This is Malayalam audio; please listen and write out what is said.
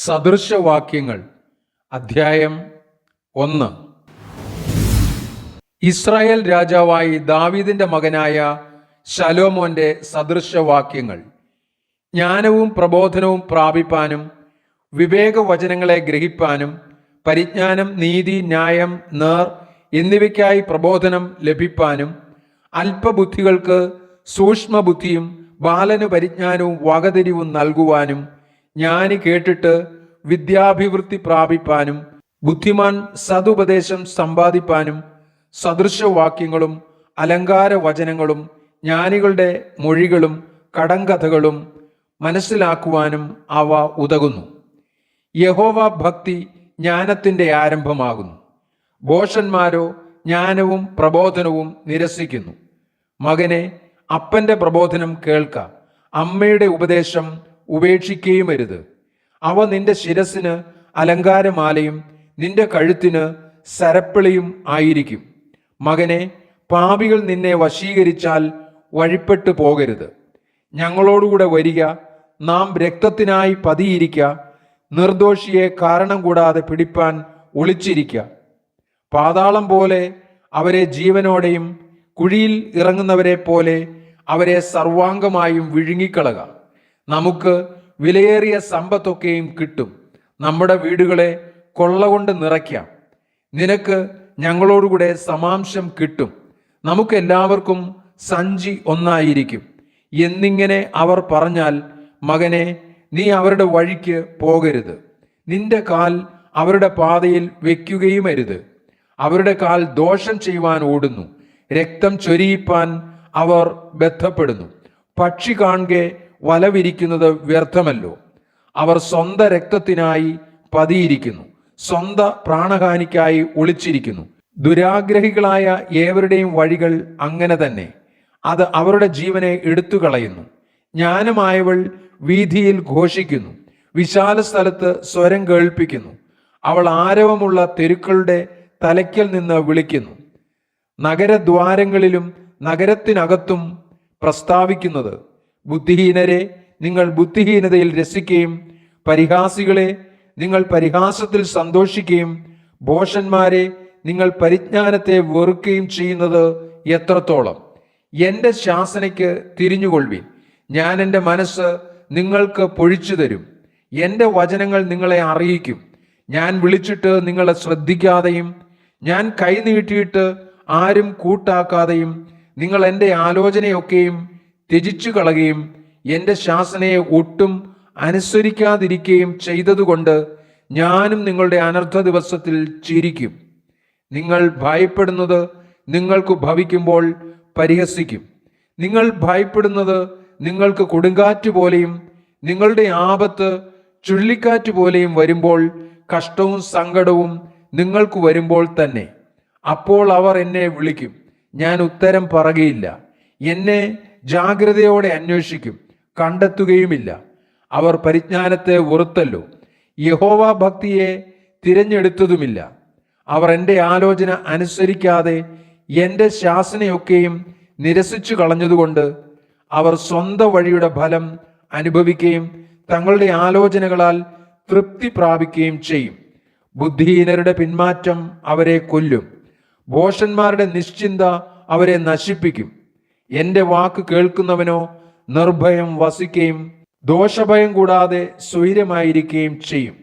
സദൃശവാക്യങ്ങൾ അധ്യായം 1. ഇസ്രായേൽ രാജാവായി ദാവീദിന്റെ മകനായ ശലോമോന്റെ സദൃശവാക്യങ്ങൾ. ജ്ഞാനവും പ്രബോധനവും പ്രാപിപ്പാനും വിവേകവചനങ്ങളെ ഗ്രഹിപ്പാനും പരിജ്ഞാനം, നീതി, ന്യായം, നേർ എന്നിവയ്ക്കായി പ്രബോധനം ലഭിപ്പാനും അല്പബുദ്ധികൾക്ക് സൂക്ഷ്മബുദ്ധിയും ബാലന് പരിജ്ഞാനവും വകതിരിവും നൽകുവാനും ജ്ഞാനി കേട്ടിട്ട് വിദ്യാഭിവൃദ്ധി പ്രാപിപ്പാനും ബുദ്ധിമാൻ സതുപദേശം സമ്പാദിപ്പാനും സദൃശവാക്യങ്ങളും അലങ്കാര വചനങ്ങളും ജ്ഞാനികളുടെ മൊഴികളും കടങ്കഥകളും മനസ്സിലാക്കുവാനും അവ ഉതകുന്നു. യഹോവ ഭക്തി ജ്ഞാനത്തിൻ്റെ ആരംഭമാകുന്നു. ഭോഷന്മാരോ ജ്ഞാനവും പ്രബോധനവും നിരസിക്കുന്നു. മകനെ, അപ്പന്റെ പ്രബോധനം കേൾക്ക, അമ്മയുടെ ഉപദേശം ഉപേക്ഷിക്കുകയും അരുത്. അവ നിന്റെ ശിരസിന് അലങ്കാരമാലയും നിന്റെ കഴുത്തിന് സരപ്പിളിയും ആയിരിക്കും. മകനെ, പാപികൾ നിന്നെ വശീകരിച്ചാൽ വഴിപ്പെട്ടു പോകരുത്. ഞങ്ങളോടുകൂടെ വരിക, നാം രക്തത്തിനായി പതിയിരിക്ക, നിർദോഷിയെ കാരണം കൂടാതെ പിടിപ്പാൻ ഒളിച്ചിരിക്ക. പാതാളം പോലെ അവരെ ജീവനോടെയും കുഴിയിൽ ഇറങ്ങുന്നവരെ പോലെ അവരെ സർവാംഗമായും വിഴുങ്ങിക്കളക. നമുക്ക് വിലയേറിയ സമ്പത്തൊക്കെയും കിട്ടും. നമ്മുടെ വീടുകളെ കൊള്ളകൊണ്ട് നിറയ്ക്കാം. നിനക്ക് ഞങ്ങളോടുകൂടെ സമാംശം കിട്ടും. നമുക്കെല്ലാവർക്കും സഞ്ചി ഒന്നായിരിക്കും. എന്നിങ്ങനെ അവർ പറഞ്ഞാൽ, മകനെ, നീ അവരുടെ വഴിക്ക് പോകരുത്. നിന്റെ കാൽ അവരുടെ പാതയിൽ വയ്ക്കുകയും അരുത്. അവരുടെ കാൽ ദോഷം ചെയ്യുവാൻ ഓടുന്നു. രക്തം ചൊരിയിപ്പാൻ അവർ ബദ്ധപ്പെടുന്നു. പക്ഷി കാണെ വല വിരിക്കുന്നത് വ്യർത്ഥമല്ലോ. അവർ സ്വന്ത രക്തത്തിനായി പതിയിരിക്കുന്നു, സ്വന്ത പ്രാണഹാനിക്കായി ഒളിച്ചിരിക്കുന്നു. ദുരാഗ്രഹികളായ ഏവരുടെയും വഴികൾ അങ്ങനെ തന്നെ. അത് അവരുടെ ജീവനെ എടുത്തുകളയുന്നു. ജ്ഞാനമായവൾ വീഥിയിൽ ഘോഷിക്കുന്നു, വിശാല സ്ഥലത്ത് സ്വരം കേൾപ്പിക്കുന്നു. അവൾ ആരവമുള്ള തെരുക്കളുടെ തലയ്ക്കൽ നിന്ന് വിളിക്കുന്നു. നഗരദ്വാരങ്ങളിലും നഗരത്തിനകത്തും പ്രസ്താവിക്കുന്നത്, ബുദ്ധിഹീനരെ, നിങ്ങൾ ബുദ്ധിഹീനതയിൽ രസിക്കുകയും പരിഹാസികളെ, നിങ്ങൾ പരിഹാസത്തിൽ സന്തോഷിക്കുകയും ഭോഷന്മാരെ, നിങ്ങൾ പരിജ്ഞാനത്തെ വെറുക്കുകയും ചെയ്യുന്നത് എത്രത്തോളം? എൻ്റെ ശാസനയ്ക്ക് തിരിഞ്ഞുകൊള്ളുവിൻ. ഞാൻ എൻ്റെ മനസ്സ് നിങ്ങൾക്ക് പൊഴിച്ചു തരും. എൻ്റെ വചനങ്ങൾ നിങ്ങളെ അറിയിക്കും. ഞാൻ വിളിച്ചിട്ട് നിങ്ങളെ ശ്രദ്ധിക്കാതെയും ഞാൻ കൈ നീട്ടിയിട്ട് ആരും കൂട്ടാക്കാതെയും നിങ്ങൾ എൻ്റെ ആലോചനയൊക്കെയും ത്യജിച്ചു കളയുകയും എൻ്റെ ശാസനയെ ഒട്ടും അനുസരിക്കാതിരിക്കുകയും ചെയ്തതുകൊണ്ട് ഞാനും നിങ്ങളുടെ അനർത്ഥ ദിവസത്തിൽ ചിരിക്കും. നിങ്ങൾ ഭയപ്പെടുന്നത് നിങ്ങൾക്ക് ഭവിക്കുമ്പോൾ പരിഹസിക്കും. നിങ്ങൾ ഭയപ്പെടുന്നത് നിങ്ങൾക്ക് കൊടുങ്കാറ്റ് പോലെയും നിങ്ങളുടെ ആപത്ത് ചുഴലിക്കാറ്റ് പോലെയും വരുമ്പോൾ കഷ്ടവും സങ്കടവും നിങ്ങൾക്ക് വരുമ്പോൾ തന്നെ. അപ്പോൾ അവർ എന്നെ വിളിക്കും, ഞാൻ ഉത്തരം പറയുകയില്ല. എന്നെ ജാഗ്രതയോടെ അന്വേഷിക്കും, കണ്ടെത്തുകയുമില്ല. അവർ പരിജ്ഞാനത്തെ വെറുത്തല്ലോ, യഹോവ ഭക്തിയെ തിരഞ്ഞെടുത്തതുമില്ല. അവർ എൻ്റെ ആലോചന അനുസരിക്കാതെ എൻ്റെ ശാസനയൊക്കെയും നിരസിച്ചു കളഞ്ഞതുകൊണ്ട് അവർ സ്വന്തം വഴിയുടെ ഫലം അനുഭവിക്കുകയും തങ്ങളുടെ ആലോചനകളാൽ തൃപ്തി പ്രാപിക്കുകയും ചെയ്യും. ബുദ്ധിഹീനരുടെ പിന്മാറ്റം അവരെ കൊല്ലും. ഭോഷന്മാരുടെ നിശ്ചിന്ത അവരെ നശിപ്പിക്കും. എൻ്റെ വാക്ക് കേൾക്കുന്നവനോ നിർഭയം വസിക്കുകയും ദോഷഭയം കൂടാതെ സ്വൈരമായിരിക്കുകയും ചെയ്യും.